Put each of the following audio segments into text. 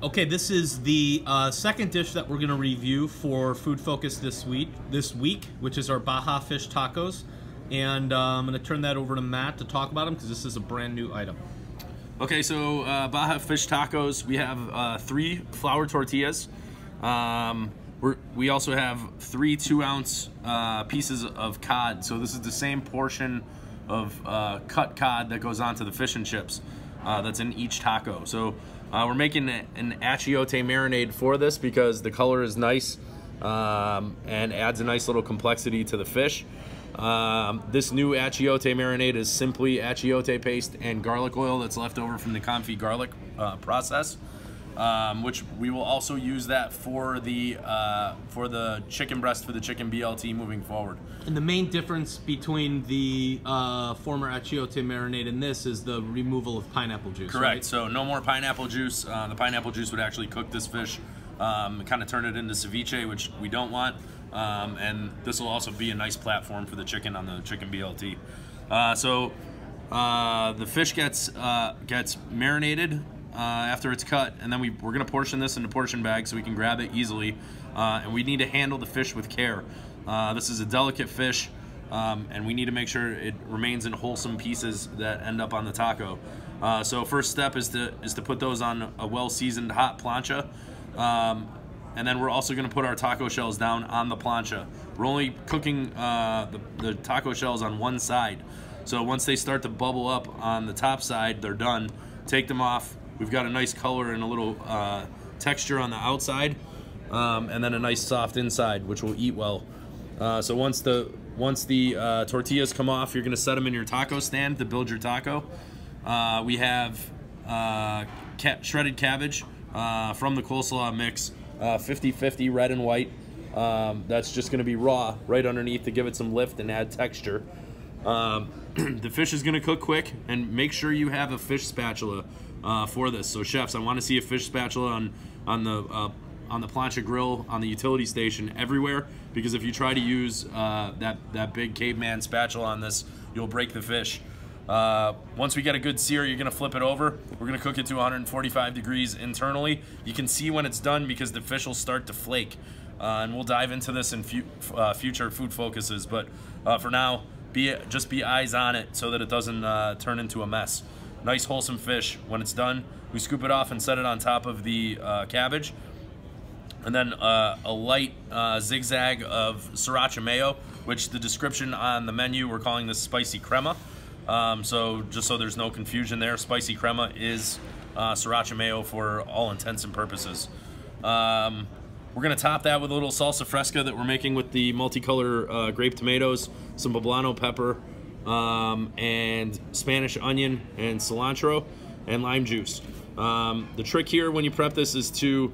Okay, this is the second dish that we're going to review for Food Focus this week, which is our Baja fish tacos. And I'm going to turn that over to Matt to talk about them because this is a brand new item. Okay, so Baja fish tacos, we have 3 flour tortillas. We also have 3 2-ounce pieces of cod. So this is the same portion of cut cod that goes onto the fish and chips that's in each taco. So we're making an achiote marinade for this because the color is nice and adds a nice little complexity to the fish. This new achiote marinade is simply achiote paste and garlic oil that's left over from the confit garlic process, which we will also use that for the chicken breast for the chicken BLT moving forward. And the main difference between the former achiote marinade and this is the removal of pineapple juice. Correct. Right? So no more pineapple juice. The pineapple juice would actually cook this fish, kind of turn it into ceviche, which we don't want. And this will also be a nice platform for the chicken on the chicken BLT. So the fish gets marinated after it's cut, and then we're going to portion this into portion bags so we can grab it easily. And we need to handle the fish with care. This is a delicate fish, and we need to make sure it remains in wholesome pieces that end up on the taco. So first step is to put those on a well-seasoned hot plancha. And then we're also going to put our taco shells down on the plancha. We're only cooking the taco shells on one side. So once they start to bubble up on the top side, they're done. Take them off. We've got a nice color and a little texture on the outside, and then a nice soft inside, which will eat well. So once the tortillas come off, you're going to set them in your taco stand to build your taco. We have shredded cabbage from the coleslaw mix. 50-50 red and white. That's just going to be raw right underneath to give it some lift and add texture. The fish is going to cook quick, and make sure you have a fish spatula for this. So chefs, I want to see a fish spatula on the plancha grill, on the utility station, everywhere, because if you try to use that big caveman spatula on this, you'll break the fish. Once we get a good sear, you're going to flip it over. We're going to cook it to 145 degrees internally. You can see when it's done because the fish will start to flake. And we'll dive into this in future food focuses. But for now, just be eyes on it so that it doesn't turn into a mess. Nice wholesome fish. When it's done, we scoop it off and set it on top of the cabbage. And then a light zigzag of sriracha mayo, which the description on the menu, we're calling this spicy crema. So just so there's no confusion there, spicy crema is sriracha mayo for all intents and purposes. We're going to top that with a little salsa fresca that we're making with the multicolor grape tomatoes, some poblano pepper, and Spanish onion and cilantro and lime juice. The trick here when you prep this is to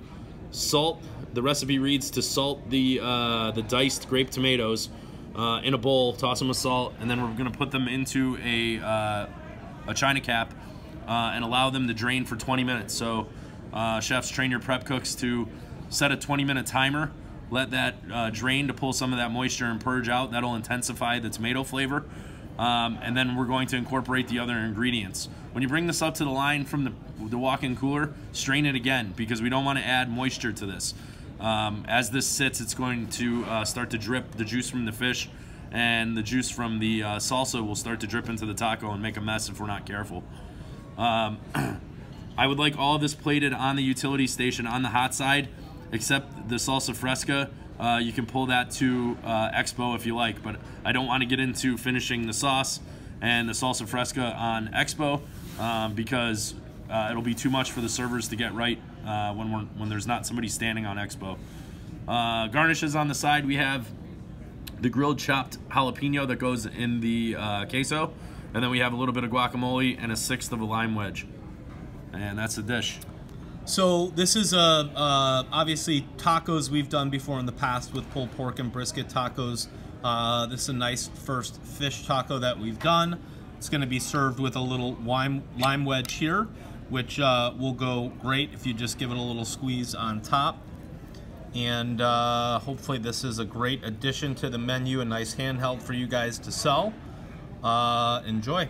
salt. The recipe reads to salt the diced grape tomatoes in a bowl, toss them with salt, and then we're going to put them into a china cap and allow them to drain for 20 minutes. So chefs, train your prep cooks to set a 20-minute timer, let that drain to pull some of that moisture and purge out. That'll intensify the tomato flavor. And then we're going to incorporate the other ingredients. When you bring this up to the line from the walk-in cooler, strain it again because we don't want to add moisture to this. As this sits, it's going to start to drip the juice from the fish, and the juice from the salsa will start to drip into the taco and make a mess if we're not careful. I would like all of this plated on the utility station on the hot side, except the salsa fresca. You can pull that to Expo if you like, but I don't want to get into finishing the sauce and the salsa fresca on Expo because it'll be too much for the servers to get right when there's not somebody standing on Expo. Garnishes on the side, we have the grilled chopped jalapeno that goes in the queso, and then we have a little bit of guacamole and a 1/6 of a lime wedge, and that's the dish. So this is obviously tacos we've done before in the past with pulled pork and brisket tacos. This is a nice first fish taco that we've done. It's going to be served with a little lime wedge here, which will go great if you just give it a little squeeze on top. And hopefully this is a great addition to the menu, a nice handheld for you guys to sell. Enjoy.